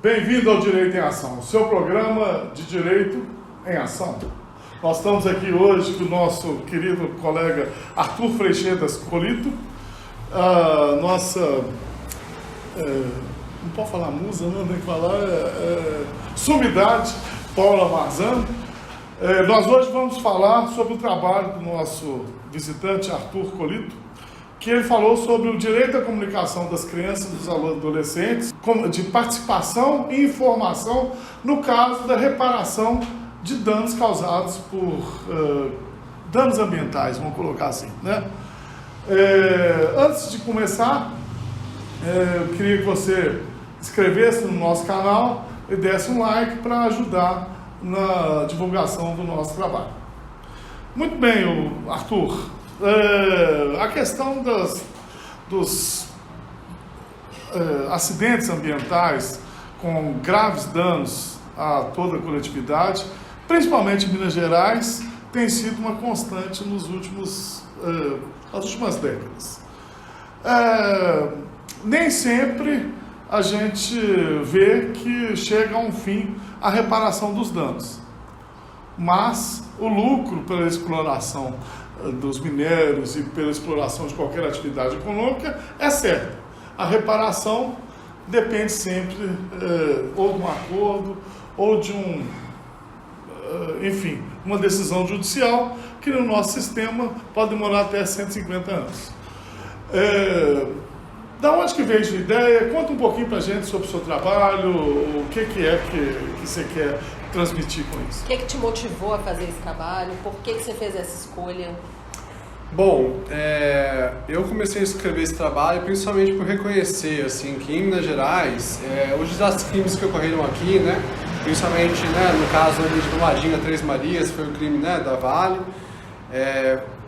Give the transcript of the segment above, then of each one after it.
Bem-vindo ao Direito em Ação, o seu programa de Direito em Ação. Nós estamos aqui hoje com o nosso querido colega Arthur Freixedas Colito, a nossa, não pode falar musa, não, nem falar, sumidade, Paula Marzano. Nós hoje vamos falar sobre o trabalho do nosso visitante Arthur Colito, que ele falou sobre o direito à comunicação das crianças e dos adolescentes, de participação e informação no caso da reparação de danos causados por danos ambientais, vamos colocar assim, né? Antes de começar, eu queria que você inscrevesse no nosso canal e desse um like para ajudar na divulgação do nosso trabalho. Muito bem, Arthur. A questão dos acidentes ambientais com graves danos a toda a coletividade, principalmente em Minas Gerais, tem sido uma constante nas últimas décadas. Nem sempre a gente vê que chega a um fim a reparação dos danos, mas o lucro pela exploração dos minérios e pela exploração de qualquer atividade econômica é certo. A reparação depende sempre ou de um acordo ou de uma decisão judicial que no nosso sistema pode demorar até 150 anos. Da onde que veio a ideia? Conta um pouquinho pra gente sobre o seu trabalho, o que é que você quer transmitir com isso. O que te motivou a fazer esse trabalho? Por que você fez essa escolha? Bom, eu comecei a escrever esse trabalho principalmente por reconhecer assim, que em Minas Gerais, os desastres químicos que ocorreram aqui, né, principalmente no caso ali de Brumadinho, Três Marias, foi o crime da Vale,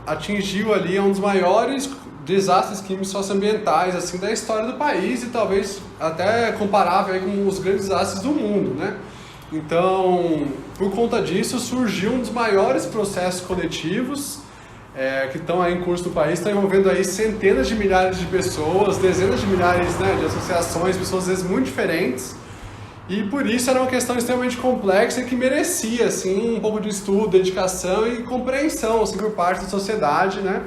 atingiu ali um dos maiores desastres químicos socioambientais assim, da história do país e talvez até comparável aí com os grandes desastres do mundo, né? Então, por conta disso, surgiu um dos maiores processos coletivos que estão aí em curso no país, está envolvendo aí centenas de milhares de pessoas, dezenas de milhares de associações, pessoas às vezes muito diferentes, e por isso era uma questão extremamente complexa e que merecia assim, um pouco de estudo, dedicação e compreensão assim, por parte da sociedade, né?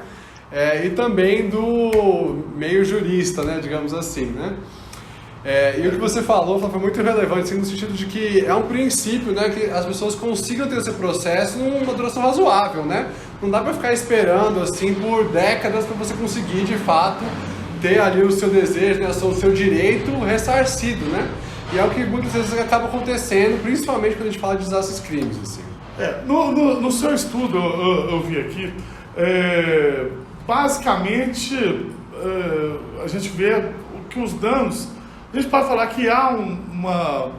E também do meio jurista, né, digamos assim, né? E o que você falou foi muito relevante, assim, no sentido de que é um princípio, né, que as pessoas consigam ter esse processo numa duração razoável, né? Não dá para ficar esperando assim por décadas para você conseguir de fato ter ali o seu desejo, né, o seu direito ressarcido, né? E é o que muitas vezes acaba acontecendo, principalmente quando a gente fala de desastres crimes, assim. No seu estudo eu vi aqui, basicamente a gente vê que os danos, a gente pode falar que há uma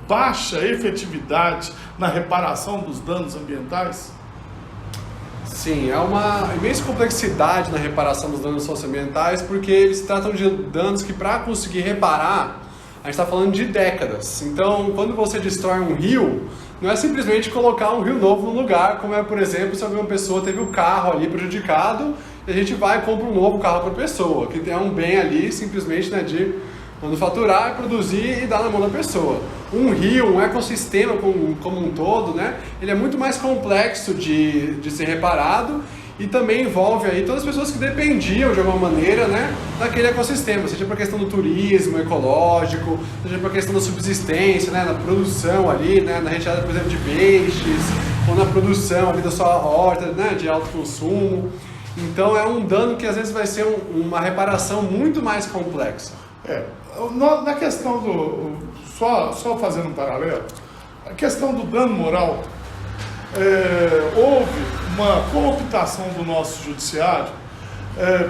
baixa efetividade na reparação dos danos ambientais? Sim, há uma imensa complexidade na reparação dos danos socioambientais, porque eles se tratam de danos que, para conseguir reparar, a gente está falando de décadas. Então, quando você destrói um rio, não é simplesmente colocar um rio novo no lugar, como é, por exemplo, se alguma pessoa teve o carro ali prejudicado, e a gente vai e compra um novo carro para a pessoa, que tem um bem ali simplesmente de manufaturar, produzir e dar na mão da pessoa. Um rio, um ecossistema como um todo, né, ele é muito mais complexo de ser reparado e também envolve aí todas as pessoas que dependiam de alguma maneira, né, daquele ecossistema, seja para a questão do turismo ecológico, seja para a questão da subsistência, né, na produção ali, né, na retirada, por exemplo, de peixes, ou na produção ali da sua horta, né, de alto consumo. Então é um dano que às vezes vai ser uma reparação muito mais complexa. Na questão só fazendo um paralelo, a questão do dano moral, houve uma cooptação do nosso judiciário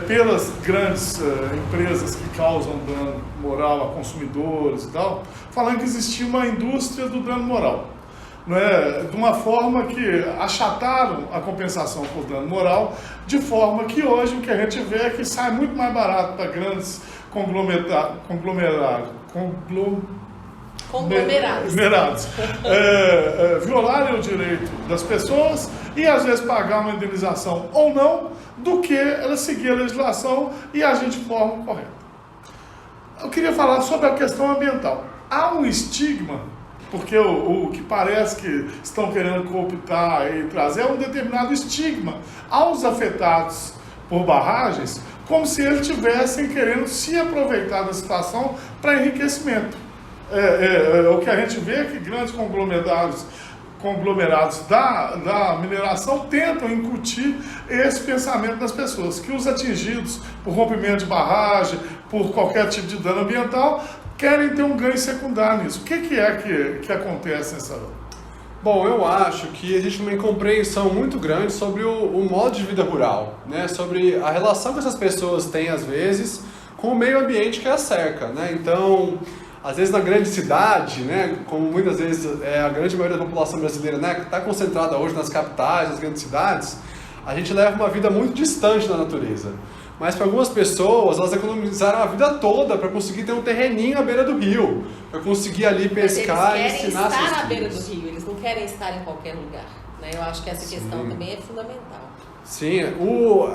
pelas grandes empresas que causam dano moral a consumidores e tal, falando que existia uma indústria do dano moral. De uma forma que achataram a compensação por dano moral, de forma que hoje o que a gente vê é que sai muito mais barato para grandes conglomerados violarem o direito das pessoas e às vezes pagar uma indenização ou não, do que ela seguir a legislação e agir de forma correta. Eu queria falar sobre a questão ambiental. há um estigma, porque o que parece que estão querendo cooptar e trazer é um determinado estigma aos afetados por barragens, como se eles estivessem querendo se aproveitar da situação para enriquecimento. O que a gente vê é que grandes conglomerados da mineração tentam incutir esse pensamento nas pessoas, que os atingidos por rompimento de barragem, por qualquer tipo de dano ambiental, querem ter um ganho secundário nisso. O que é que acontece nessa hora? Bom, eu acho que existe uma incompreensão muito grande sobre o modo de vida rural, né? Sobre a relação que essas pessoas têm, às vezes, com o meio ambiente que as cerca, né? Então, às vezes na grande cidade, né? Como muitas vezes a grande maioria da população brasileira, né, está concentrada hoje nas capitais, nas grandes cidades, a gente leva uma vida muito distante da natureza. Mas para algumas pessoas, elas economizaram a vida toda para conseguir ter um terreninho à beira do rio, para conseguir ali pescar e ensinar seus filhos. Eles querem estar à beira do rio, eles não querem estar em qualquer lugar, né? Eu acho que essa questão também é fundamental. Sim,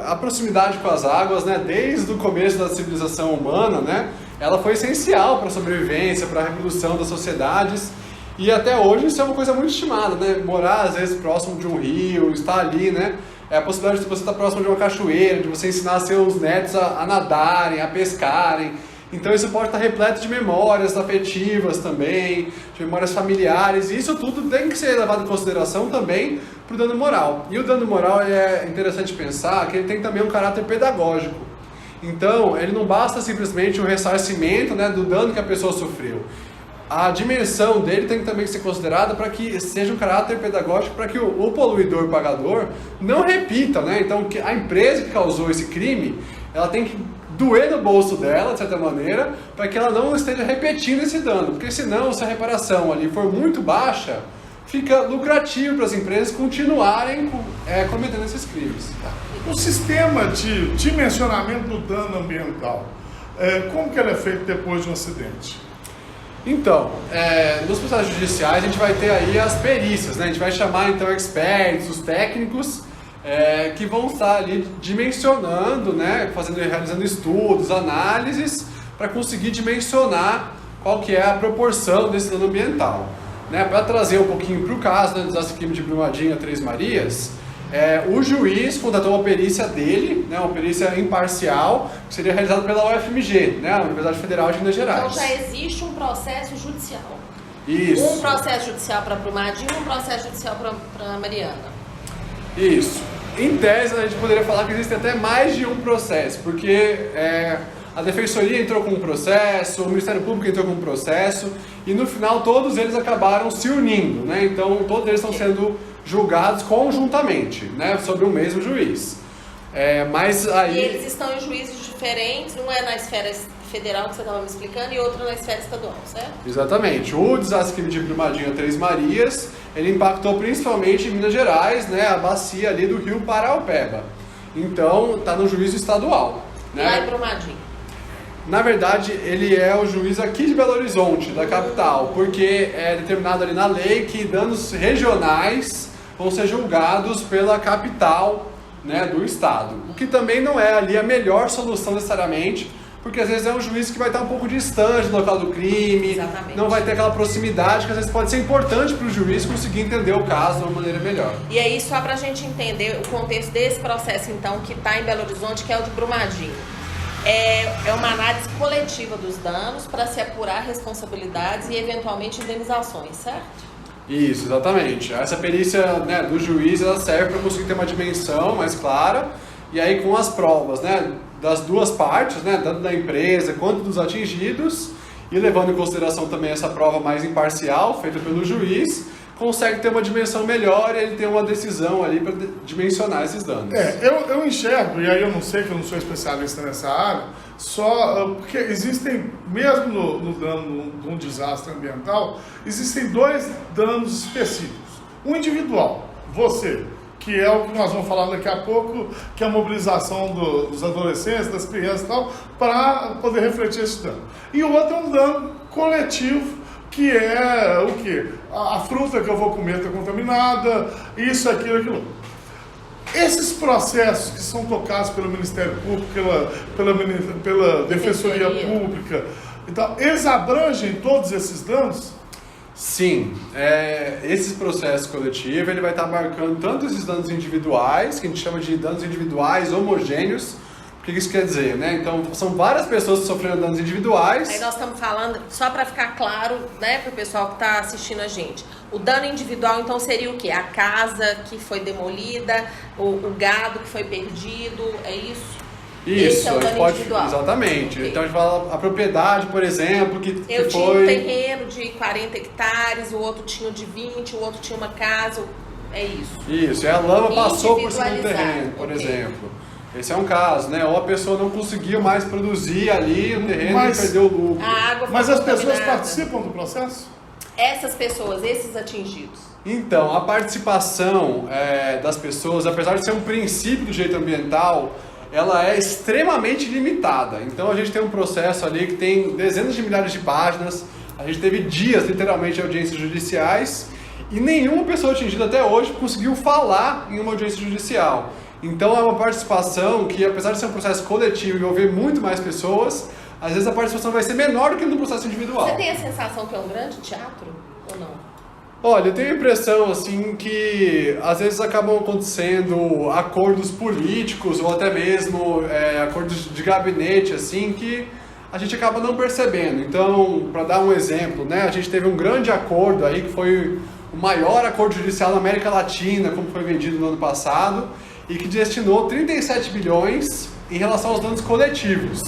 a proximidade com as águas, né, desde o começo da civilização humana, né, ela foi essencial para a sobrevivência, para a reprodução das sociedades, e até hoje isso é uma coisa muito estimada, né, morar às vezes próximo de um rio, estar ali, né, é a possibilidade de você estar próximo de uma cachoeira, de você ensinar seus netos a nadarem, a pescarem. Então isso pode estar repleto de memórias afetivas também, de memórias familiares, e isso tudo tem que ser levado em consideração também para o dano moral. E o dano moral é interessante pensar que ele tem também um caráter pedagógico. Então, ele não basta simplesmente o ressarcimento, né, do dano que a pessoa sofreu. A dimensão dele tem que também ser considerada para que seja um caráter pedagógico, para que o poluidor pagador não repita, né? Então, a empresa que causou esse crime, ela tem que doer no bolso dela, de certa maneira, para que ela não esteja repetindo esse dano. Porque senão, se a reparação ali for muito baixa, fica lucrativo para as empresas continuarem cometendo esses crimes. O sistema de dimensionamento do dano ambiental, como que ele é feito depois de um acidente? Então, nos processos judiciais a gente vai ter aí as perícias, né? A gente vai chamar então experts, os técnicos, que vão estar ali dimensionando, né? Realizando estudos, análises, para conseguir dimensionar qual que é a proporção desse dano ambiental. Né? Para trazer um pouquinho para o caso, né, do desastre químico de Brumadinho, Três Marias, o juiz contratou uma perícia dele, né, uma perícia imparcial, que seria realizada pela UFMG, né, a Universidade Federal de Minas Gerais. Então já existe um processo judicial. Isso. Um processo judicial para Brumadinho e um processo judicial para Mariana. Isso. Em tese, a gente poderia falar que existe até mais de um processo, porque a Defensoria entrou com um processo, o Ministério Público entrou com um processo, e no final todos eles acabaram se unindo, né? Então todos eles estão sendo julgados conjuntamente, né? Sobre o mesmo juiz. Mas aí... E eles estão em juízes diferentes, um é na esfera federal, que você estava me explicando, e outro na esfera estadual, certo? Exatamente. O desastre químico de Brumadinho, Três Marias, ele impactou principalmente em Minas Gerais, né? A bacia ali do rio Paraopeba. Então, está no juízo estadual. E né? lá em Brumadinho? Na verdade, ele é o juiz aqui de Belo Horizonte, da capital, porque é determinado ali na lei que danos regionais vão ser julgados pela capital, né, do estado. O que também não é ali a melhor solução necessariamente, porque às vezes é um juiz que vai estar um pouco distante do local do crime, Exatamente. Não vai ter aquela proximidade que às vezes pode ser importante para o juiz conseguir entender o caso de uma maneira melhor. E aí, só para a gente entender o contexto desse processo, então, que está em Belo Horizonte, que é o de Brumadinho. É uma análise coletiva dos danos para se apurar responsabilidades e, eventualmente, indenizações, certo? Isso, exatamente. Essa perícia, né, do juiz, ela serve para conseguir ter uma dimensão mais clara, e aí com as provas, né, das duas partes, né, tanto da empresa quanto dos atingidos, e levando em consideração também essa prova mais imparcial, feita pelo juiz, consegue ter uma dimensão melhor e ele tem uma decisão ali para dimensionar esses danos. Eu enxergo, e aí eu não sei que eu não sou especialista nessa área, só porque existem, mesmo no dano de um desastre ambiental, existem dois danos específicos. Um individual, você, que é o que nós vamos falar daqui a pouco, que é a mobilização dos adolescentes, das crianças e tal, para poder refletir esse dano. E o outro é um dano coletivo, que é o quê? A fruta que eu vou comer está contaminada, isso, aquilo. Esses processos que são tocados pelo Ministério Público, pela Defensoria Pública, Então, eles abrangem todos esses danos? Sim, esse processo coletivo ele vai estar marcando tanto esses danos individuais, que a gente chama de danos individuais homogêneos. O que isso quer dizer, né? Então, são várias pessoas que sofreram danos individuais. Aí nós estamos falando, só para ficar claro, né, para o pessoal que está assistindo a gente. O dano individual, então, seria o quê? A casa que foi demolida, o gado que foi perdido, é isso? Isso, esse é o dano individual. Exatamente. Okay. Então a gente fala a propriedade, por exemplo, Eu tinha foi... um terreno de 40 hectares, o outro tinha de 20, o outro tinha uma casa, é isso. Isso, e a lama passou por cima do terreno, por okay. exemplo. Esse é um caso, né? Ou a pessoa não conseguiu mais produzir ali no terreno e perdeu o lucro. A água foi Mas as pessoas contaminada. participam do processo? Essas pessoas, esses atingidos. Então, a participação das pessoas, apesar de ser um princípio do direito ambiental, ela é extremamente limitada. Então a gente tem um processo ali que tem dezenas de milhares de páginas, a gente teve dias, literalmente, de audiências judiciais, e nenhuma pessoa atingida até hoje conseguiu falar em uma audiência judicial. Então é uma participação que, apesar de ser um processo coletivo e envolver muito mais pessoas, às vezes a participação vai ser menor do que no processo individual. Você tem a sensação que é um grande teatro ou não? Olha, eu tenho a impressão, assim, que às vezes acabam acontecendo acordos políticos ou até mesmo acordos de gabinete, assim, que a gente acaba não percebendo. Então, para dar um exemplo, né, a gente teve um grande acordo aí, que foi o maior acordo judicial na América Latina, como foi vendido no ano passado, e que destinou 37 bilhões em relação aos danos coletivos.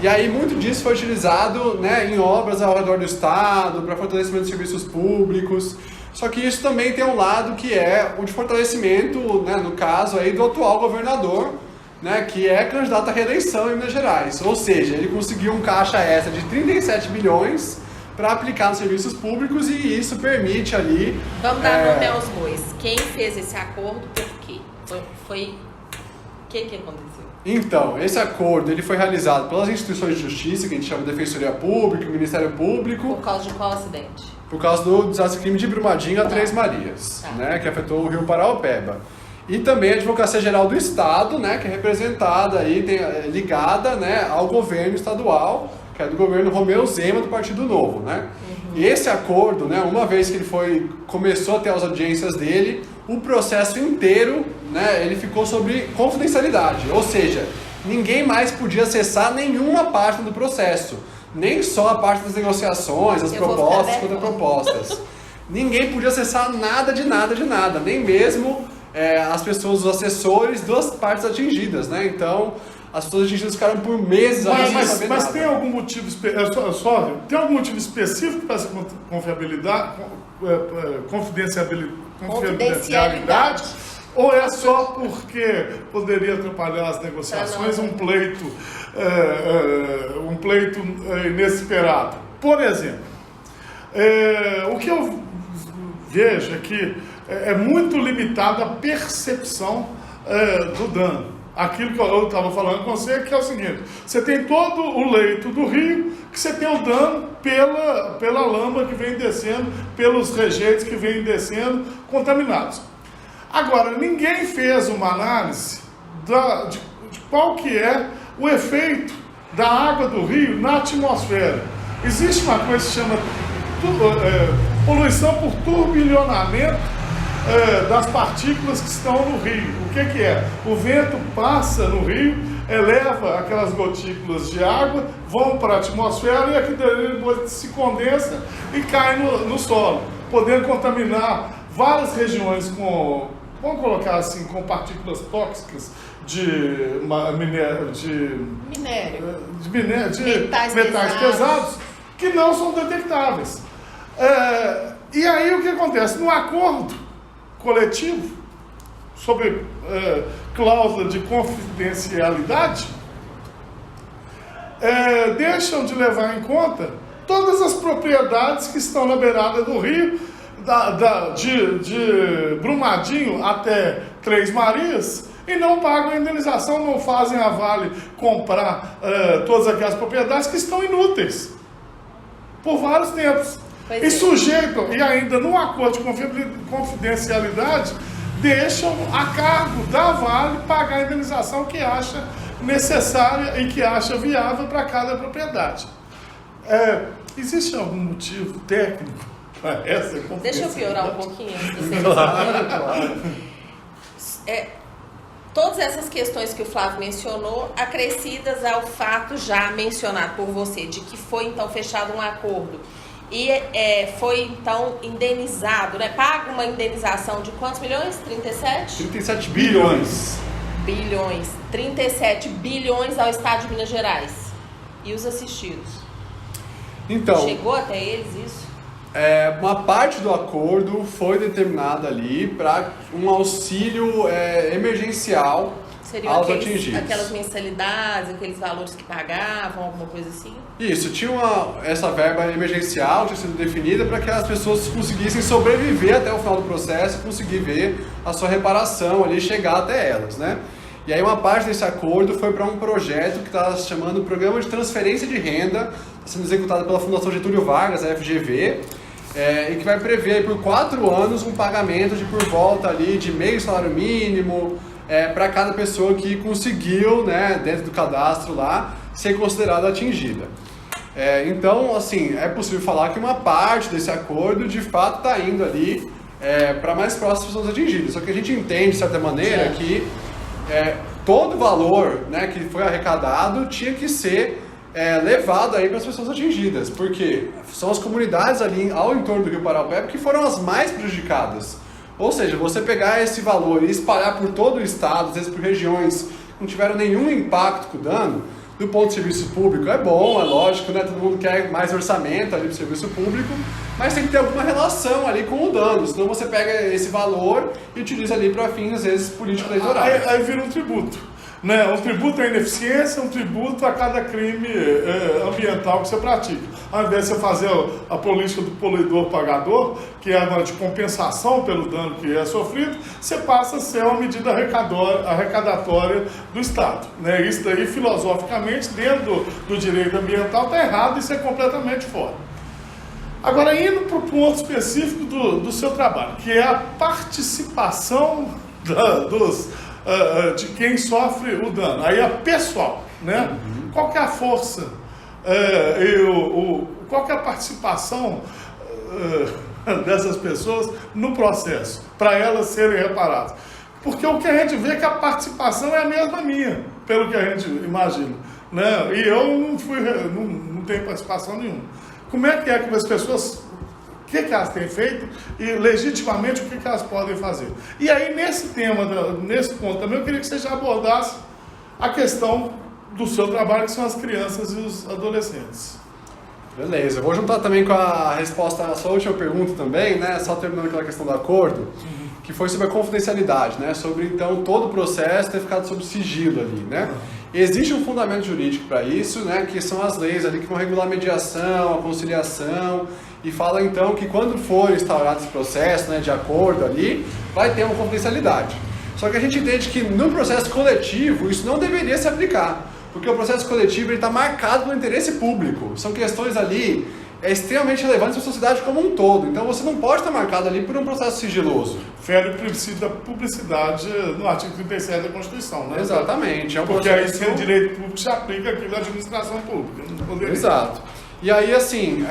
E aí muito disso foi utilizado, né, em obras ao redor do Estado, para fortalecimento de serviços públicos. Só que isso também tem um lado que é o de fortalecimento, né, no caso aí, do atual governador, né, que é candidato à reeleição em Minas Gerais. Ou seja, ele conseguiu um caixa extra de 37 bilhões para aplicar nos serviços públicos e isso permite ali... Vamos dar nome aos bois. Quem fez esse acordo, por quê? Foi... O que aconteceu? Então, esse acordo ele foi realizado pelas instituições de justiça, que a gente chama de Defensoria Pública, Ministério Público. Por causa de qual acidente? Por causa do desastre crime de Brumadinho a Três Marias, né, que afetou o Rio Paraopeba. E também a Advocacia Geral do Estado, né, que é representada aí, ligada, né, ao governo estadual, que é do governo Romeu Zema, do Partido Novo, né? E esse acordo, né, uma vez que ele começou a ter as audiências dele, o processo inteiro, né, ele ficou sob confidencialidade, ou seja, ninguém mais podia acessar nenhuma parte do processo, nem só a parte das negociações, as propostas, contrapropostas. Ninguém podia acessar nada de nada, nem mesmo as pessoas, os assessores das partes atingidas, né? Então, as pessoas atingidas ficaram por meses a não saber Mas nada. tem algum motivo tem algum motivo específico para essa confidencialidade? Ou é só porque poderia atrapalhar as negociações, um pleito inesperado? Por exemplo, o que eu vejo é que é muito limitada a percepção do dano. Aquilo que eu estava falando com você, que é o seguinte: você tem todo o leito do rio, que você tem o dano pela lama que vem descendo, pelos rejeitos que vêm descendo, contaminados. Agora, ninguém fez uma análise de qual que é o efeito da água do rio na atmosfera. Existe uma coisa que se chama poluição por turbilhonamento das partículas que estão no rio. O que é? O vento passa no rio, eleva aquelas gotículas de água, vão para a atmosfera e aqui depois se condensa e cai no solo, podendo contaminar várias regiões com, vamos colocar assim, com partículas tóxicas de metais pesados que não são detectáveis. E aí o que acontece? No acordo coletivo sobre cláusula de confidencialidade, deixam de levar em conta todas as propriedades que estão na beirada do rio, de Brumadinho até Três Marias, e não pagam a indenização, não fazem a Vale comprar todas aquelas propriedades que estão inúteis por vários tempos. E sujeitam, e ainda no acordo de confidencialidade, deixam a cargo da Vale pagar a indenização que acha necessária e que acha viável para cada propriedade. Existe algum motivo técnico para essa confidencialidade? Deixa eu piorar um pouquinho. Claro. Todas essas questões que o Flávio mencionou, acrescidas ao fato já mencionado por você, de que foi então fechado um acordo e foi então indenizado, né? Paga uma indenização de quantos milhões? 37? 37 bilhões. 37 bilhões ao Estado de Minas Gerais. E os assistidos? Então, Chegou até eles isso? uma parte do acordo foi determinada ali para um auxílio emergencial Seriam aos atingidos. aquelas mensalidades, aqueles valores que pagavam, alguma coisa assim? Isso, tinha essa verba emergencial tinha sido definida para que as pessoas conseguissem sobreviver até o final do processo e conseguir ver a sua reparação ali, chegar até elas, né? E aí uma parte desse acordo foi para um projeto que está se chamando Programa de Transferência de Renda, está sendo executado pela Fundação Getúlio Vargas, a FGV, e que vai prever aí, por 4 anos um pagamento de por volta ali de meio salário mínimo para cada pessoa que conseguiu, né, dentro do cadastro lá, ser considerada atingida. Então, assim, é possível falar que uma parte desse acordo de fato está indo ali para mais próximas pessoas atingidas. Só que a gente entende, de certa maneira, que todo o valor, né, que foi arrecadado tinha que ser levado aí para as pessoas atingidas, porque são as comunidades ali ao entorno do Rio Paraupeba que foram as mais prejudicadas. Ou seja, você pegar esse valor e espalhar por todo o estado, às vezes por regiões que não tiveram nenhum impacto com o dano, do ponto de serviço público é bom, é lógico, né? Todo mundo quer mais orçamento ali para o serviço público, mas tem que ter alguma relação ali com o dano, senão você pega esse valor e utiliza ali para fins, às vezes, político-eleitorais. Aí vira um tributo. Né? Um tributo à ineficiência, um tributo a cada crime ambiental que você pratica. Ao invés de você fazer a política do poluidor-pagador, que é uma de compensação pelo dano que é sofrido, você passa a ser uma medida arrecadatória do Estado. Né? Isso daí, filosoficamente, dentro do direito ambiental, está errado, isso é completamente fora. Agora, indo para o ponto específico do seu trabalho, que é a participação de quem sofre o dano. Aí é pessoal, né? Qual que é a força, qual que é a participação dessas pessoas no processo, para elas serem reparadas? Porque o que a gente vê é que a participação é a mesma minha, pelo que a gente imagina, né? E eu não tenho participação nenhuma. Como é que as pessoas... O que elas têm feito e, legitimamente, o que elas podem fazer. E aí, nesse ponto também, eu queria que você já abordasse a questão do seu trabalho, que são as crianças e os adolescentes. Beleza, eu vou juntar também com a resposta à sua última pergunta também, né? Só terminando aquela questão do acordo, que foi sobre a confidencialidade, né? Sobre, então, todo o processo ter ficado sob sigilo ali, né? Existe um fundamento jurídico para isso, né? Que são as leis ali que vão regular a mediação, a conciliação, e fala então que quando for instaurado esse processo, né, de acordo ali, vai ter uma confidencialidade. Só que a gente entende que no processo coletivo isso não deveria se aplicar, porque o processo coletivo está marcado pelo interesse público. São questões ali extremamente relevantes para a sociedade como um todo. Então você não pode estar marcado ali por um processo sigiloso. Fere o princípio da publicidade no artigo 37 da Constituição, né? Exatamente. Porque aí, se é direito público, se aplica aquilo da administração pública. Não poderia. Exato. E aí, assim,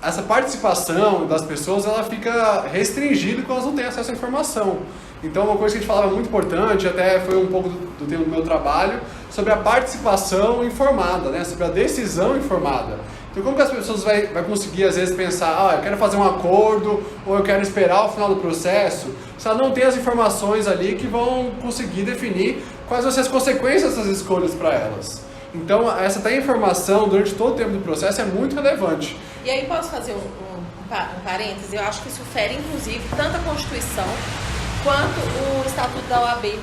essa participação das pessoas, ela fica restringida quando elas não têm acesso à informação. Então, uma coisa que a gente falava muito importante, até foi um pouco do tema do meu trabalho, sobre a participação informada, né? Sobre a decisão informada. Então, como que as pessoas vai conseguir, às vezes, pensar, eu quero fazer um acordo, ou eu quero esperar o final do processo, se ela não tem as informações ali que vão conseguir definir quais vão ser as consequências dessas escolhas para elas. Então, essa informação durante todo o tempo do processo é muito relevante. E aí, posso fazer um parêntese? Eu acho que isso fere, inclusive, tanto a Constituição quanto o Estatuto da OAB.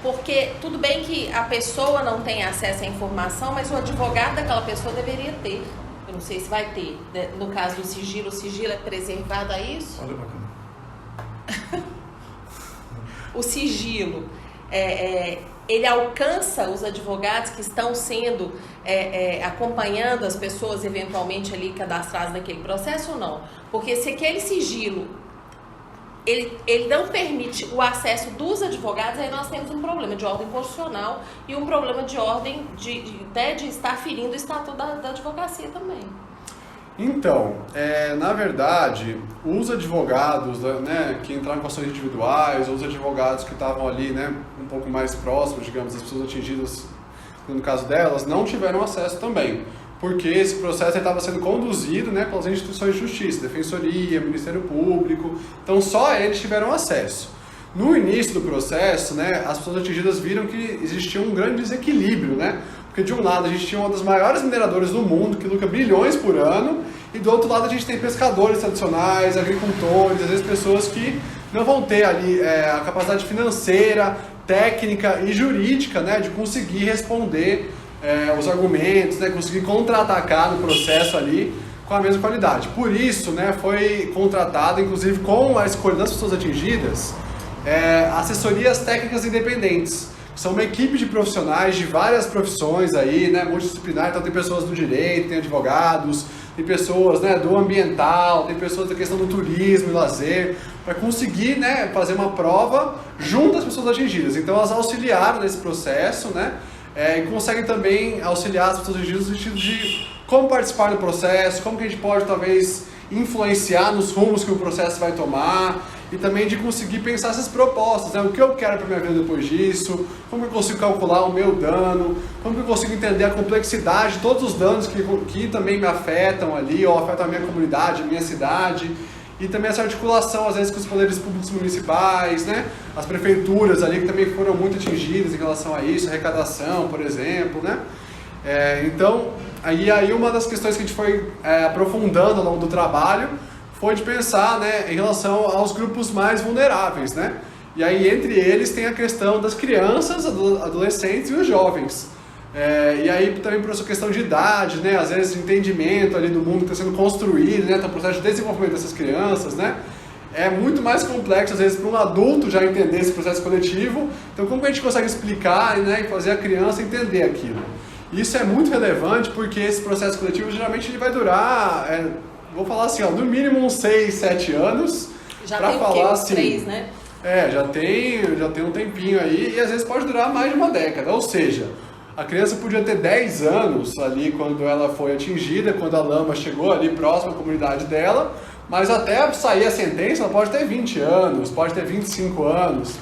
Porque tudo bem que a pessoa não tem acesso à informação, mas o advogado daquela pessoa deveria ter. Eu não sei se vai ter. No caso do sigilo, o sigilo é preservado a isso? Olha bacana. O sigilo, ele alcança os advogados que estão sendo, acompanhando as pessoas eventualmente ali cadastradas naquele processo ou não? Porque se aquele sigilo, ele não permite o acesso dos advogados, aí nós temos um problema de ordem constitucional e um problema de ordem de estar ferindo o estatuto da advocacia também. Então, na verdade, os advogados, né, que entraram com ações individuais, os advogados que estavam ali, né, um pouco mais próximos, digamos, das pessoas atingidas, no caso delas, não tiveram acesso também, porque esse processo estava sendo conduzido, né, pelas instituições de justiça, Defensoria, Ministério Público, então só eles tiveram acesso. No início do processo, né, as pessoas atingidas viram que existia um grande desequilíbrio, né? Porque de um lado a gente tinha uma das maiores mineradoras do mundo, que lucra bilhões por ano, e do outro lado a gente tem pescadores tradicionais, agricultores, às vezes pessoas que não vão ter ali a capacidade financeira, técnica e jurídica, né, de conseguir responder os argumentos, né, conseguir contra-atacar no processo ali com a mesma qualidade. Por isso, né, foi contratado, inclusive com a escolha das pessoas atingidas, assessorias técnicas independentes. São uma equipe de profissionais de várias profissões aí, né, multidisciplinar, então tem pessoas do direito, tem advogados, tem pessoas, né, do ambiental, tem pessoas da questão do turismo e lazer, para conseguir, né, fazer uma prova junto às pessoas atingidas. Então elas auxiliaram nesse processo, né, e conseguem também auxiliar as pessoas atingidas no sentido de como participar do processo, como que a gente pode talvez influenciar nos rumos que o processo vai tomar, e também de conseguir pensar essas propostas, né? O que eu quero para minha vida depois disso, como eu consigo calcular o meu dano, como eu consigo entender a complexidade de todos os danos que também me afetam ali, ou afetam a minha comunidade, a minha cidade, e também essa articulação, às vezes, com os poderes públicos municipais, né? As prefeituras ali que também foram muito atingidas em relação a isso, arrecadação, por exemplo, né? Então, aí uma das questões que a gente foi aprofundando ao longo do trabalho foi de pensar, né, em relação aos grupos mais vulneráveis, né? E aí entre eles tem a questão das crianças, adolescentes e os jovens. E aí também por essa questão de idade, né, às vezes de entendimento ali do mundo que está sendo construído, né, tá o processo de desenvolvimento dessas crianças, né? É muito mais complexo, às vezes, para um adulto já entender esse processo coletivo. Então, como que a gente consegue explicar, né, e fazer a criança entender aquilo? Isso é muito relevante porque esse processo coletivo geralmente ele vai durar, vou falar assim, ó, no mínimo uns 6, 7 anos. Já pra tem falar o quê? Uns assim, 3, né? já tem um tempinho aí e às vezes pode durar mais de uma década. Ou seja, a criança podia ter 10 anos ali quando ela foi atingida, quando a lama chegou ali próximo à comunidade dela, mas até sair a sentença ela pode ter 20 anos, pode ter 25 anos.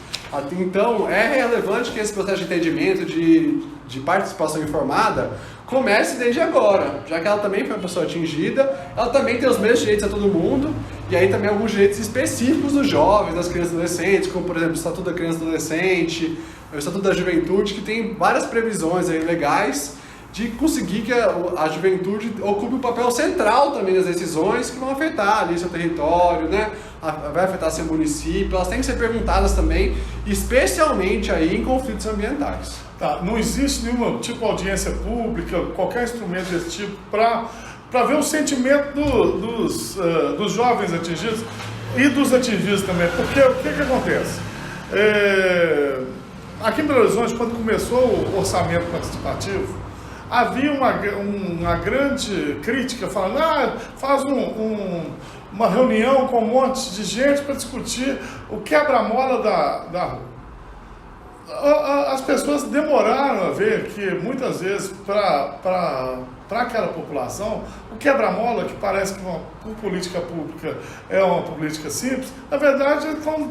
Então é relevante que esse processo de entendimento, de participação informada, comece desde agora, já que ela também foi uma pessoa atingida, ela também tem os mesmos direitos a todo mundo, e aí também alguns direitos específicos dos jovens, das crianças e adolescentes, como por exemplo o Estatuto da Criança e Adolescente, o Estatuto da Juventude, que tem várias previsões aí legais de conseguir que a juventude ocupe um papel central também nas decisões que vão afetar ali seu território, né? Vai afetar seu município, elas têm que ser perguntadas também, especialmente aí em conflitos ambientais. Tá, não existe nenhum tipo de audiência pública, qualquer instrumento desse tipo, para ver o sentimento dos jovens atingidos e dos atingidos também. Porque o que acontece? Aqui em Belo Horizonte, quando começou o orçamento participativo, havia uma grande crítica falando, faz uma reunião com um monte de gente para discutir o quebra-mola da rua. As pessoas demoraram a ver que muitas vezes para aquela população o quebra-mola, que parece que por política pública é uma política simples, na verdade estão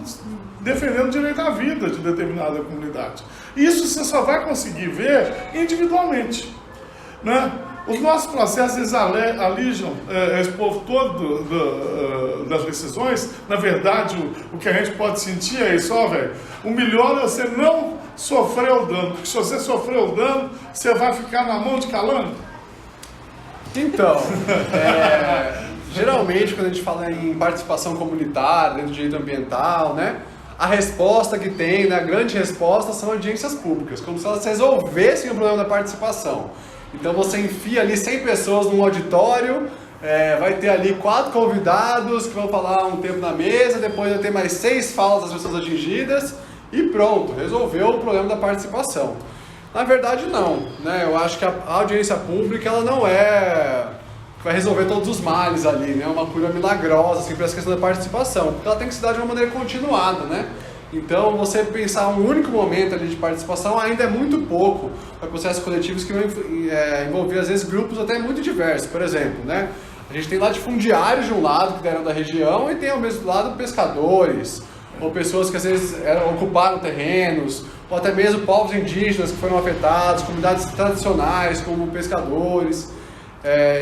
defendendo o direito à vida de determinada comunidade. Isso você só vai conseguir ver individualmente, né? Os nossos processos, eles alijam esse povo todo das decisões. Na verdade, o que a gente pode sentir é isso, velho. O melhor é você não sofrer o dano, porque se você sofrer o dano, você vai ficar na mão de calango. Então, geralmente quando a gente fala em participação comunitária, dentro do direito ambiental, né? A resposta que tem, né, a grande resposta são audiências públicas, como se elas resolvessem o problema da participação. Então você enfia ali 100 pessoas num auditório, vai ter ali 4 convidados que vão falar um tempo na mesa, depois vai ter mais 6 falas das pessoas atingidas e pronto, resolveu o problema da participação. Na verdade não, né? Eu acho que a audiência pública ela não vai resolver todos os males ali, né? Uma cura milagrosa assim, para essa questão da participação. Ela tem que se dar de uma maneira continuada, né? Então, você pensar um único momento ali de participação ainda é muito pouco para processos coletivos que vão envolver, às vezes, grupos até muito diversos. Por exemplo, né? A gente tem latifundiários de um lado que deram da região e tem ao mesmo lado pescadores, ou pessoas que às vezes ocuparam terrenos, ou até mesmo povos indígenas que foram afetados, comunidades tradicionais como pescadores,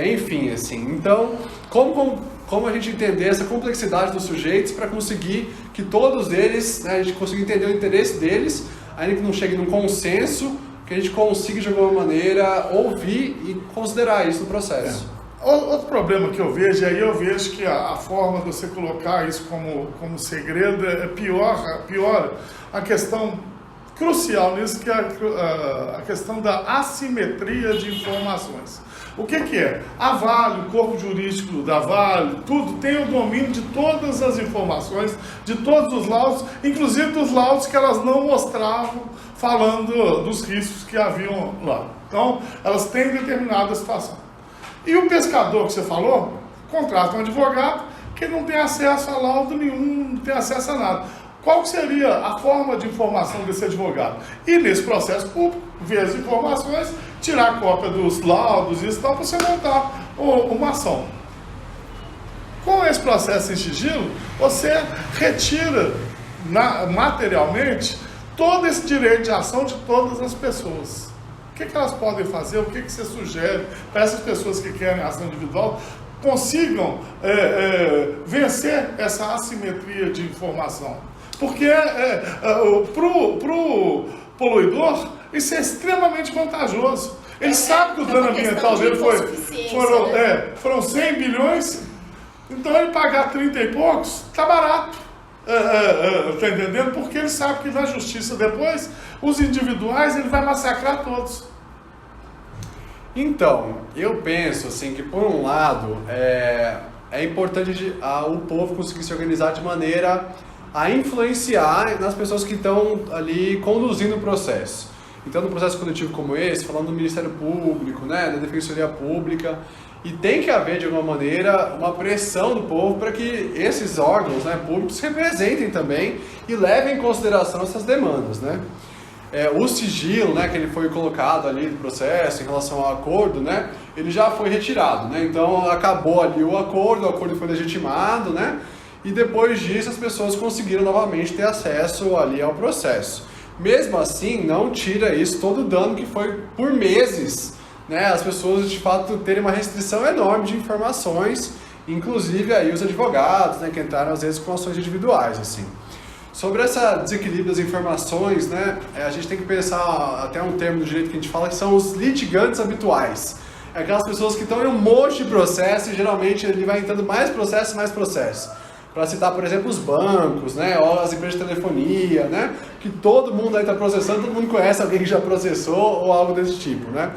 enfim, assim. Então, como a gente entender essa complexidade dos sujeitos para conseguir que todos eles, né, a gente consiga entender o interesse deles, ainda que não chegue num consenso, que a gente consiga de alguma maneira ouvir e considerar isso no processo. Outro problema que eu vejo, e aí eu vejo que a forma de você colocar isso como segredo é pior a questão crucial nisso, que é a questão da assimetria de informações. O que é? A Vale, o corpo jurídico da Vale, tudo tem o domínio de todas as informações, de todos os laudos, inclusive dos laudos que elas não mostravam, falando dos riscos que haviam lá. Então, elas têm determinada situação. E o pescador que você falou, contrata um advogado que não tem acesso a laudo nenhum, não tem acesso a nada. Qual seria a forma de informação desse advogado? E nesse processo público, ver as informações, tirar cópia dos laudos e tal, para você montar uma ação. Com esse processo em sigilo, você retira materialmente todo esse direito de ação de todas as pessoas. O que elas podem fazer? O que você sugere para essas pessoas que querem ação individual consigam vencer essa assimetria de informação? Porque para o poluidor isso é extremamente vantajoso. Ele sabe que o dano ambiental dele foram 100 bilhões, então ele pagar 30 e poucos está barato. Está entendendo? Porque ele sabe que na justiça depois, os individuais, ele vai massacrar todos. Então, eu penso assim que por um lado é importante o povo conseguir se organizar de maneira a influenciar nas pessoas que estão ali conduzindo o processo. Então, no processo coletivo como esse, falando do Ministério Público, né, da Defensoria Pública, e tem que haver, de alguma maneira, uma pressão do povo para que esses órgãos, né, públicos representem também e levem em consideração essas demandas, né. O sigilo, né, que ele foi colocado ali no processo em relação ao acordo, né, ele já foi retirado, né, então acabou ali o acordo foi legitimado, né, e depois disso as pessoas conseguiram novamente ter acesso ali ao processo. Mesmo assim, não tira isso todo o dano que foi por meses, né, as pessoas de fato terem uma restrição enorme de informações, inclusive aí os advogados, né, que entraram às vezes com ações individuais, assim. Sobre esse desequilíbrio das informações, né, a gente tem que pensar até um termo do direito que a gente fala que são os litigantes habituais. É aquelas pessoas que estão em um monte de processo e geralmente ele vai entrando mais processo. Para citar, por exemplo, os bancos, né, ou as empresas de telefonia, né, que todo mundo aí está processando, todo mundo conhece alguém que já processou ou algo desse tipo, né.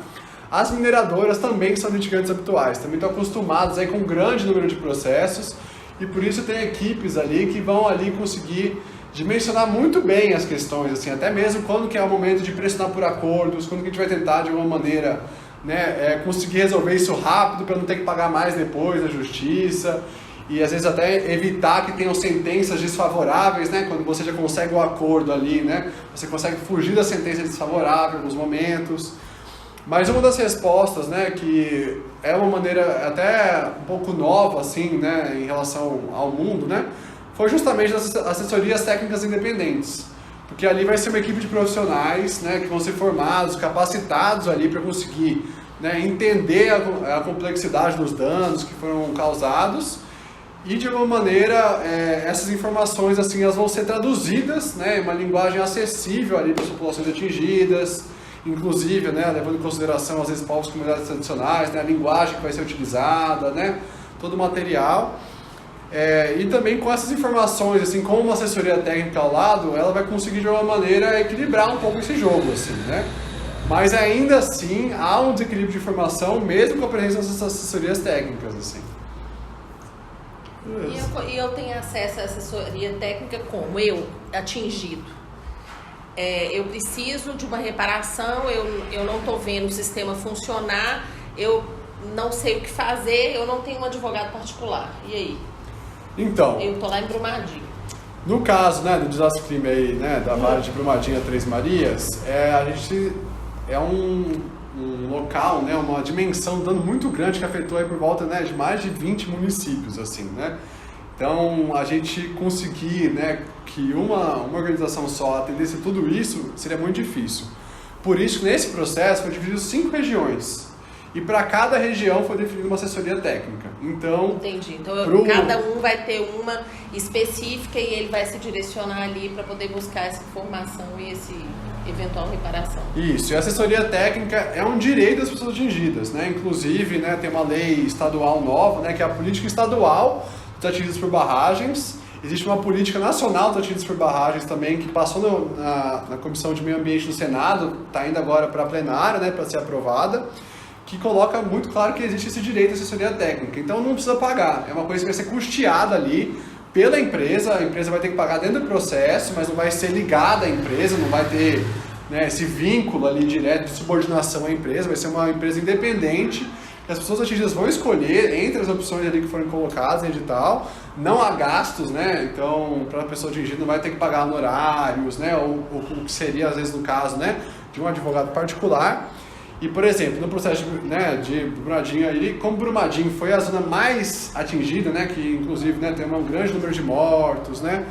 As mineradoras também são litigantes habituais, também estão acostumadas aí com um grande número de processos e por isso tem equipes ali que vão ali conseguir dimensionar muito bem as questões, assim, até mesmo quando que é o momento de pressionar por acordos, quando que a gente vai tentar de alguma maneira, né, conseguir resolver isso rápido para não ter que pagar mais depois na justiça. E às vezes até evitar que tenham sentenças desfavoráveis, né? Quando você já consegue o acordo ali, né? Você consegue fugir da sentença desfavorável em alguns momentos. Mas uma das respostas, né, que é uma maneira até um pouco nova, assim, né, em relação ao mundo, né, foi justamente as assessorias técnicas independentes. Porque ali vai ser uma equipe de profissionais, né, que vão ser formados, capacitados ali para conseguir, né, entender a complexidade dos danos que foram causados. E de alguma maneira essas informações assim elas vão ser traduzidas, né, em uma linguagem acessível ali para as populações atingidas, inclusive, né, levando em consideração às vezes povos e comunidades tradicionais, né, a linguagem que vai ser utilizada, né, todo o material. E também com essas informações, assim, com uma assessoria técnica ao lado, ela vai conseguir de alguma maneira equilibrar um pouco esse jogo, assim, né. Mas ainda assim há um desequilíbrio de informação mesmo com a presença dessas assessorias técnicas, assim. E eu tenho acesso à assessoria técnica como? Eu, atingido. Eu preciso de uma reparação, eu não estou vendo o sistema funcionar, eu não sei o que fazer, eu não tenho um advogado particular. E aí? Então, eu estou lá em Brumadinho. No caso, né, do desastre crime aí, né, da Vale de Brumadinho a Três Marias, a gente local, né, uma dimensão de dano muito grande que afetou aí por volta, né, de mais de 20 municípios, assim, né? Então, a gente conseguir, né, que uma organização só atendesse tudo isso seria muito difícil. Por isso, nesse processo, foi dividido em 5 regiões. E para cada região foi definida uma assessoria técnica. Então, entendi. Então, cada um vai ter uma específica e ele vai se direcionar ali para poder buscar essa informação e esse eventual reparação. Isso. E a assessoria técnica é um direito das pessoas atingidas, né? Inclusive, né, tem uma lei estadual nova, né, que é a política estadual dos atingidos por barragens. Existe uma política nacional dos atingidos por barragens também, que passou na Comissão de Meio Ambiente do Senado, está indo agora para a plenária, né, para ser aprovada, que coloca muito claro que existe esse direito à assessoria técnica. Então não precisa pagar, é uma coisa que vai ser custeada ali pela empresa, a empresa vai ter que pagar dentro do processo, mas não vai ser ligada à empresa, não vai ter, né, esse vínculo ali direto de subordinação à empresa, vai ser uma empresa independente, que as pessoas atingidas vão escolher entre as opções ali que forem colocadas em edital, não há gastos, né? Então, para a pessoa atingida não vai ter que pagar honorários, né? Ou o que seria, às vezes, no caso, né, de um advogado particular. E, por exemplo, no processo, né, de Brumadinho, ali, como Brumadinho foi a zona mais atingida, né, que inclusive, né, tem um grande número de mortos, né,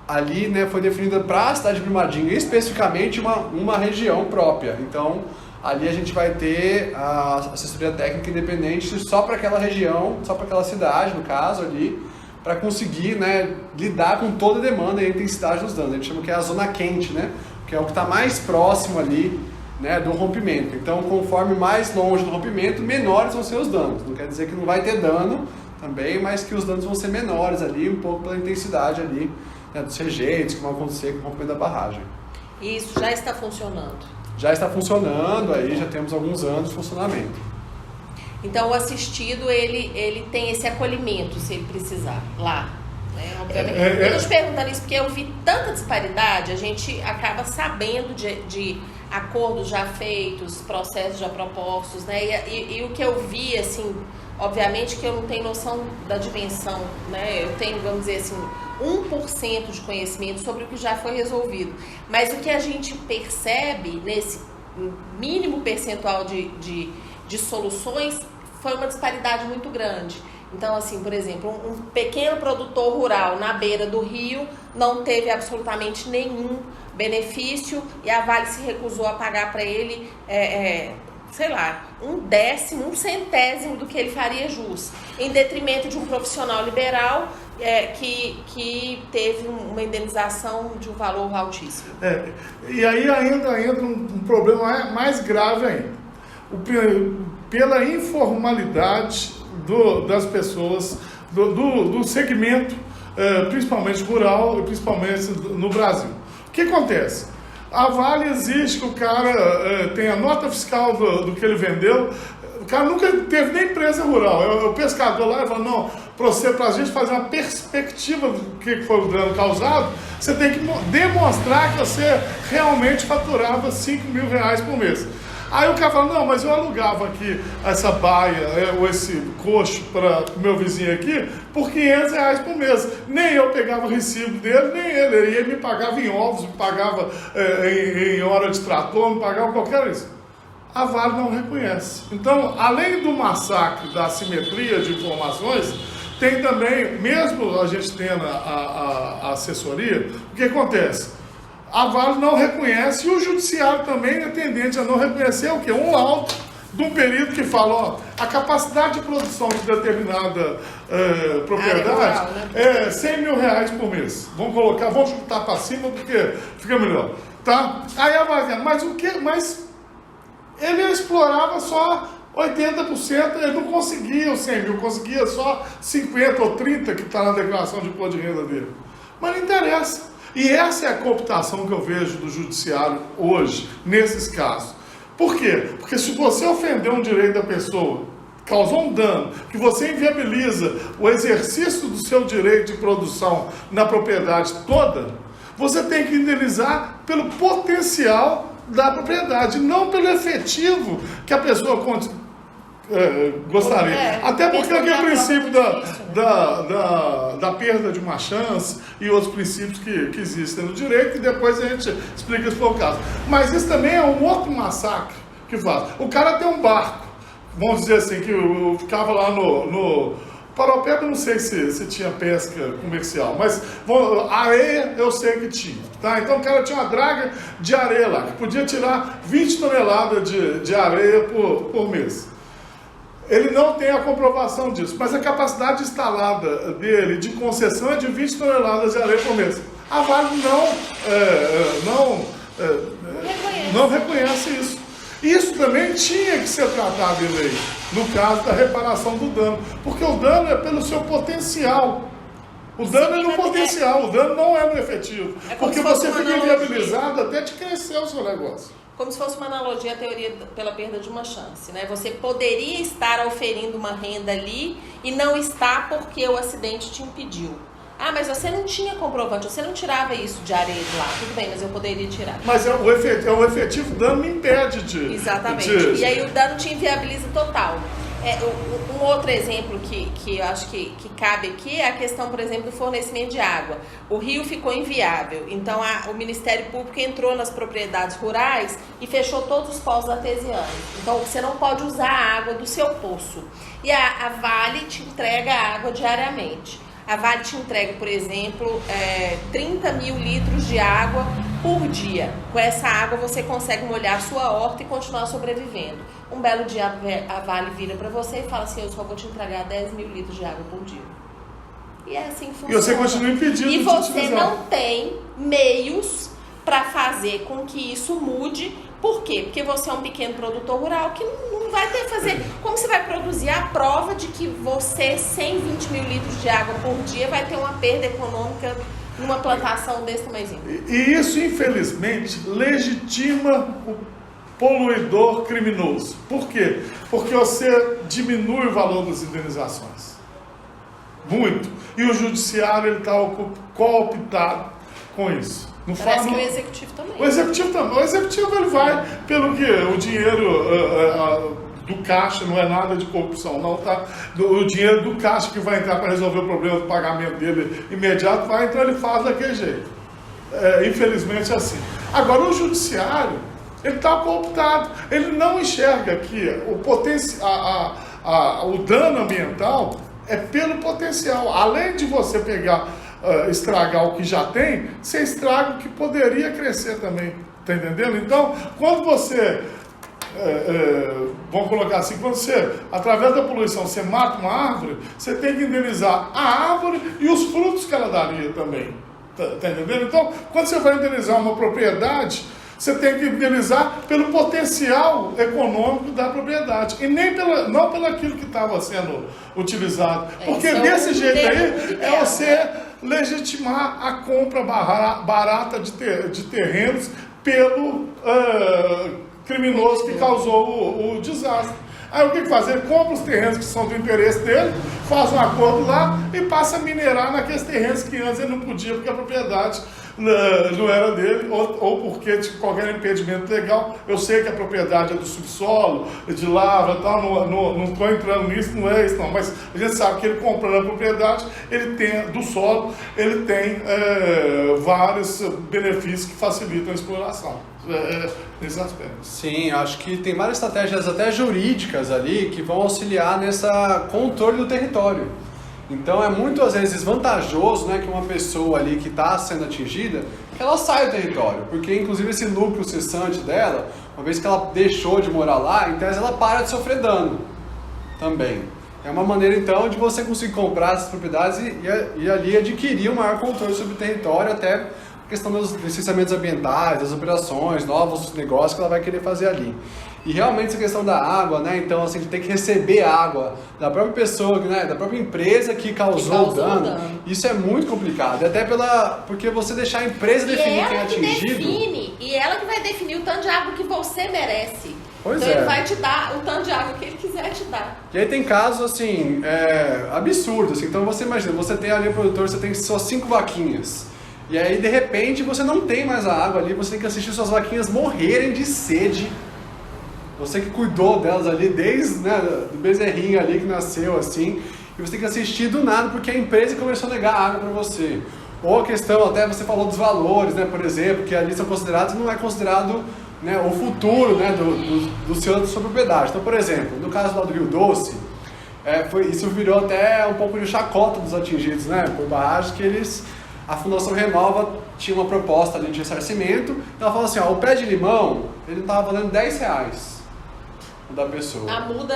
ali, né, foi definida para a cidade de Brumadinho especificamente uma região própria. Então, ali a gente vai ter a assessoria técnica independente só para aquela região, só para aquela cidade, no caso, ali, para conseguir, né, lidar com toda a demanda e a intensidade dos danos. A gente chama que é a zona quente, né, que é o que está mais próximo ali, né, do rompimento. Então, conforme mais longe do rompimento, menores vão ser os danos. Não quer dizer que não vai ter dano também, mas que os danos vão ser menores ali, um pouco pela intensidade ali, né, dos rejeitos que vão acontecer com o rompimento da barragem. E isso já está funcionando? Já está funcionando, aí já temos alguns anos de funcionamento. Então, o assistido, ele tem esse acolhimento, se ele precisar, lá. Né? Obviamente. Eu estou te perguntando isso porque eu vi tanta disparidade, a gente acaba sabendo de acordos já feitos, processos já propostos, né? E o que eu vi, assim, obviamente que eu não tenho noção da dimensão, né? Eu tenho, vamos dizer assim, 1% de conhecimento sobre o que já foi resolvido. Mas o que a gente percebe nesse mínimo percentual de soluções foi uma disparidade muito grande. Então, assim, por exemplo, um pequeno produtor rural na beira do rio não teve absolutamente nenhum benefício e a Vale se recusou a pagar para ele, sei lá, 1/10, 1/100 do que ele faria jus, em detrimento de um profissional liberal que teve uma indenização de um valor altíssimo. E aí ainda entra um problema mais grave ainda. Pela informalidade das pessoas, do segmento, principalmente rural e principalmente no Brasil. O que acontece? A Vale exige que o cara tenha a nota fiscal do que ele vendeu. O cara nunca teve nem empresa rural. O pescador lá fala, não, para a gente fazer uma perspectiva do que foi o dano causado, você tem que demonstrar que você realmente faturava R$5.000 por mês. Aí o cara fala, não, mas eu alugava aqui essa baia, ou esse coxo para o meu vizinho aqui por R$500 por mês. Nem eu pegava o recibo dele, nem ele. Ele me pagava em ovos, me pagava em hora de trator, me pagava qualquer coisa. A Vale não reconhece. Então, além do massacre da assimetria de informações, tem também, mesmo a gente tendo a assessoria, o que acontece? A Vale não reconhece e o judiciário também é tendente a não reconhecer o quê? Um laudo de um perito que fala, ó, a capacidade de produção de determinada propriedade rural, né? é R$100.000 por mês. Vamos juntar para cima porque fica melhor. Tá? Aí a Vale, mas o quê? Mas ele explorava só 80%, ele não conseguia os 100 mil, conseguia só 50 ou 30 que está na declaração de imposto de renda dele. Mas não interessa. E essa é a cooptação que eu vejo do judiciário hoje, nesses casos. Por quê? Porque se você ofender um direito da pessoa, causou um dano, que você inviabiliza o exercício do seu direito de produção na propriedade toda, você tem que indenizar pelo potencial da propriedade, não pelo efetivo que a pessoa gostaria. Até porque aquele princípio da perda de uma chance e outros princípios que existem no direito, e depois a gente explica isso por caso. Mas isso também é um outro massacre que faz. O cara tem um barco, vamos dizer assim, que eu ficava lá no Paraupeba, não sei se tinha pesca comercial, mas areia eu sei que tinha, tá? Então o cara tinha uma draga de areia lá, que podia tirar 20 toneladas de areia por mês. Ele não tem a comprovação disso, mas a capacidade instalada dele de concessão é de 20 toneladas de areia por mês. A Vale não reconhece isso. Isso também tinha que ser tratado em lei, no caso da reparação do dano, porque o dano é pelo seu potencial. O dano é no potencial, o dano não é no efetivo. Porque você fica inviabilizado até de crescer o seu negócio. Como se fosse uma analogia à teoria pela perda de uma chance, né? Você poderia estar oferindo uma renda ali e não está porque o acidente te impediu. Ah, mas você não tinha comprovante, você não tirava isso de areia de lá. Tudo bem, mas eu poderia tirar. Mas o efetivo dano me impede de... Exatamente. E aí o dano te inviabiliza total. Um outro exemplo que eu acho que cabe aqui é a questão, por exemplo, do fornecimento de água. O rio ficou inviável, então o Ministério Público entrou nas propriedades rurais e fechou todos os poços artesianos. Então você não pode usar a água do seu poço. E a Vale te entrega a água diariamente. A Vale te entrega, por exemplo, 30 mil litros de água por dia. Com essa água você consegue molhar sua horta e continuar sobrevivendo. Um belo dia a Vale vira para você e fala assim, eu só vou te entregar 10 mil litros de água por dia. E é assim que funciona. E você continua impedindo de utilizar. E você utilizar. não tem meios para fazer com que isso mude. Por quê? Porque você é um pequeno produtor rural que não vai ter que fazer... Como você vai produzir a prova de que você, sem 20 mil litros de água por dia, vai ter uma perda econômica numa plantação desse tamanhozinho? E isso, infelizmente, legitima o poluidor criminoso. Por quê? Porque você diminui o valor das indenizações. Muito. E o judiciário está cooptado com isso. Não Parece que o executivo também. O executivo também. O executivo ele vai pelo que o dinheiro do caixa, não é nada de corrupção, não, tá? O dinheiro do caixa que vai entrar para resolver o problema do pagamento dele imediato, vai, então ele faz daquele jeito. Infelizmente é assim. Agora o judiciário, ele está cooptado. Ele não enxerga que o dano ambiental é pelo potencial. Além de você estragar o que já tem, você estraga o que poderia crescer também, tá entendendo? Então, quando você, vamos colocar assim, quando você, através da poluição, você mata uma árvore, você tem que indenizar a árvore e os frutos que ela daria também, tá entendendo? Então, quando você vai indenizar uma propriedade, você tem que indenizar pelo potencial econômico da propriedade e nem não pelo aquilo que estava sendo utilizado. Porque desse jeito aí é você legitimar a compra barata de terrenos pelo criminoso que causou o desastre. Aí o que faz? Ele compra os terrenos que são do interesse dele, faz um acordo lá e passa a minerar naqueles terrenos que antes ele não podia porque a propriedade não era dele, ou porque tinha qualquer impedimento legal. Eu sei que a propriedade é do subsolo, de lava e tal, não estou entrando nisso, não é isso não, mas a gente sabe que ele comprando a propriedade, ele tem, do solo, ele tem vários benefícios que facilitam a exploração. Nesse aspecto. Sim, acho que tem várias estratégias até jurídicas ali que vão auxiliar nessa controle do território. Então é muito às vezes vantajoso, né, que uma pessoa ali que está sendo atingida, ela saia do território, porque inclusive esse lucro cessante dela, uma vez que ela deixou de morar lá, então ela para de sofrer dano também. É uma maneira então de você conseguir comprar essas propriedades e ali adquirir um maior controle sobre o território, até a questão dos licenciamentos ambientais, das operações, novos negócios que ela vai querer fazer ali. E realmente essa questão da água, né? Então, assim, de ter que receber água da própria pessoa, né? Da própria empresa que causou o dano, isso é muito complicado. Até porque você deixar a empresa definir quem é atingido... E ela que vai definir o tanto de água que você merece. Pois então ele vai te dar o tanto de água que ele quiser te dar. E aí tem casos, assim, absurdos. Então você imagina, você tem ali o produtor, você tem só 5 vaquinhas. E aí, de repente, você não tem mais a água ali, você tem que assistir suas vaquinhas morrerem de sede. Você que cuidou delas ali desde, né, do bezerrinho ali que nasceu assim, e você tem que assistir do nada porque a empresa começou a negar água para você. Ou a questão, até você falou dos valores, né, por exemplo, que ali são considerados, não é considerado, né, o futuro, né, do senhor da sua propriedade. Então, por exemplo, no caso lá do Rio Doce, isso virou até um pouco de chacota dos atingidos, né, por barragem, que a Fundação Renova tinha uma proposta ali de ressarcimento, ela falou assim, ó, o pé de limão, ele estava valendo R$10 da pessoa. A muda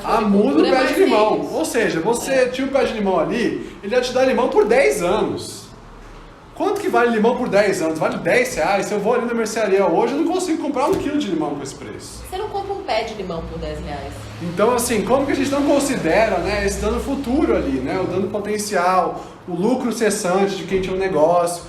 A muda do pé de limão. Isso. Ou seja, você tinha um pé de limão ali, ele ia te dar limão por 10 anos. Quanto que vale limão por 10 anos? Vale R$10. Se eu vou ali na mercearia hoje, eu não consigo comprar 1 quilo de limão com esse preço. Você não compra um pé de limão por R$10. Então, assim, como que a gente não considera, né, esse dano futuro ali, né, o dano potencial, o lucro cessante de quem tinha um negócio.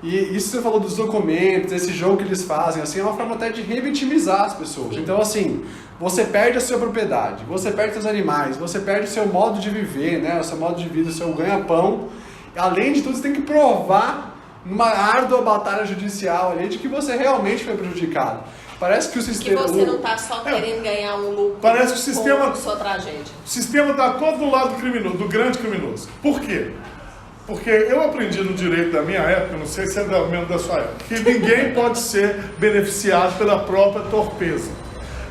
E isso você falou dos documentos, esse jogo que eles fazem, assim, é uma forma até de revitimizar as pessoas. Então, assim, você perde a sua propriedade, você perde seus animais, você perde o seu modo de viver, né, o seu modo de vida, o seu ganha-pão. Além de tudo, você tem que provar numa árdua batalha judicial ali de que você realmente foi prejudicado. Parece que o sistema... Que você não está só querendo ganhar um lucro. Parece que o sistema... com sua tragédia. O sistema está todo do lado do criminoso, do grande criminoso. Por quê? Porque eu aprendi no direito da minha época, não sei se é mesmo da sua época, que ninguém pode ser beneficiado pela própria torpeza.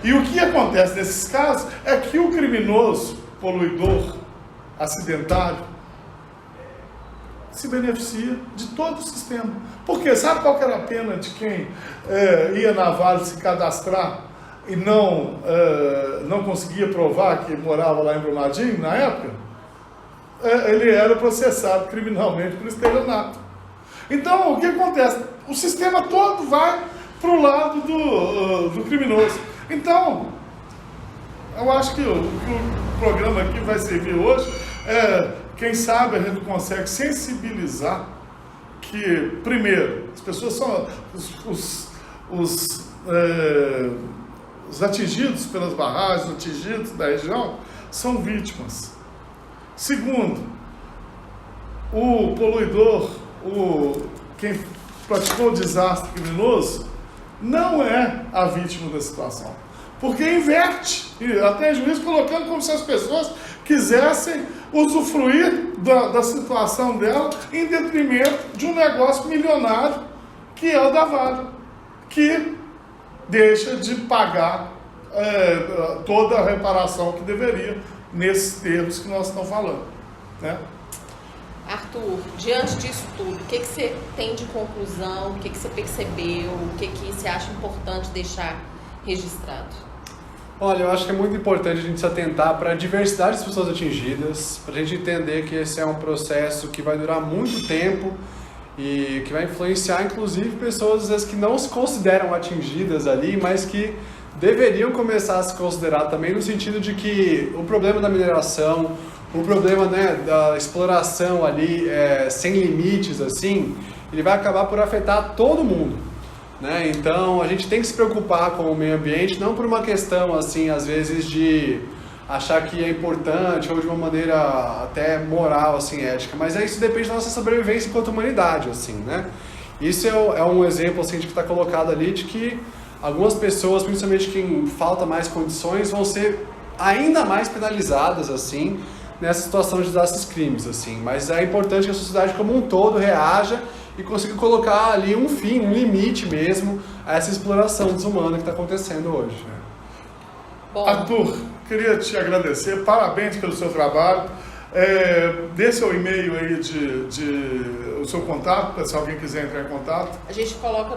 E o que acontece nesses casos é que o criminoso, poluidor, acidentário, se beneficia de todo o sistema. Porque sabe qual que era a pena de quem ia na Vale se cadastrar e não conseguia provar que morava lá em Brumadinho na época? Ele era processado criminalmente por estelionato. Então, o que acontece? O sistema todo vai para o lado do criminoso. Então, eu acho que o programa aqui vai servir hoje quem sabe a gente consegue sensibilizar que, primeiro, as pessoas são os atingidos pelas barragens, os atingidos da região, são vítimas. Segundo, o poluidor, quem praticou o desastre criminoso, não é a vítima da situação. Porque inverte, e até juiz colocando como se as pessoas quisessem usufruir da situação dela em detrimento de um negócio milionário que é o da Vale, que deixa de pagar toda a reparação que deveria nesses termos que nós estamos falando, né? Arthur, diante disso tudo, o que você tem de conclusão, o que você percebeu, o que você acha importante deixar registrado? Olha, eu acho que é muito importante a gente se atentar para a diversidade das pessoas atingidas, para a gente entender que esse é um processo que vai durar muito tempo e que vai influenciar, inclusive, pessoas às vezes que não se consideram atingidas ali, mas que deveriam começar a se considerar também no sentido de que o problema da mineração, o problema, né, da exploração ali sem limites, assim, ele vai acabar por afetar todo mundo. Né? Então a gente tem que se preocupar com o meio ambiente, não por uma questão assim, às vezes de achar que é importante ou de uma maneira até moral, assim, ética, mas isso depende da nossa sobrevivência enquanto humanidade, assim, né? Isso é um exemplo assim, de que está colocado ali de que algumas pessoas, principalmente quem falta mais condições, vão ser ainda mais penalizadas assim nessa situação de desastres crimes, assim. Mas é importante que a sociedade como um todo reaja e consiga colocar ali um fim, um limite mesmo a essa exploração desumana que está acontecendo hoje. Bom. Arthur, queria te agradecer, parabéns pelo seu trabalho. Dê seu e-mail aí o seu contato, se alguém quiser entrar em contato. A gente coloca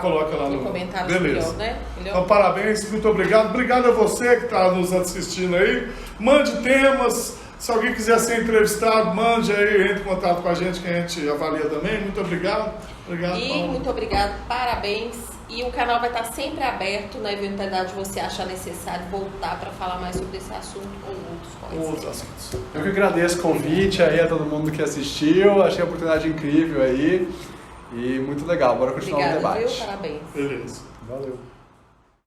coloca lá no comentário. Beleza. Superior, né? Então, parabéns, muito obrigado. Obrigado a você que está nos assistindo aí. Mande temas. Se alguém quiser ser entrevistado, mande aí, entre em contato com a gente, que a gente avalia também. Muito obrigado. Obrigado, Paulo. Muito obrigado, parabéns. E o canal vai estar sempre aberto na eventualidade de você achar necessário voltar para falar mais sobre esse assunto ou outros assuntos. Eu que agradeço o convite aí a todo mundo que assistiu. Achei a oportunidade incrível aí. E muito legal. Bora continuar o debate. Viu? Parabéns. Beleza. Valeu.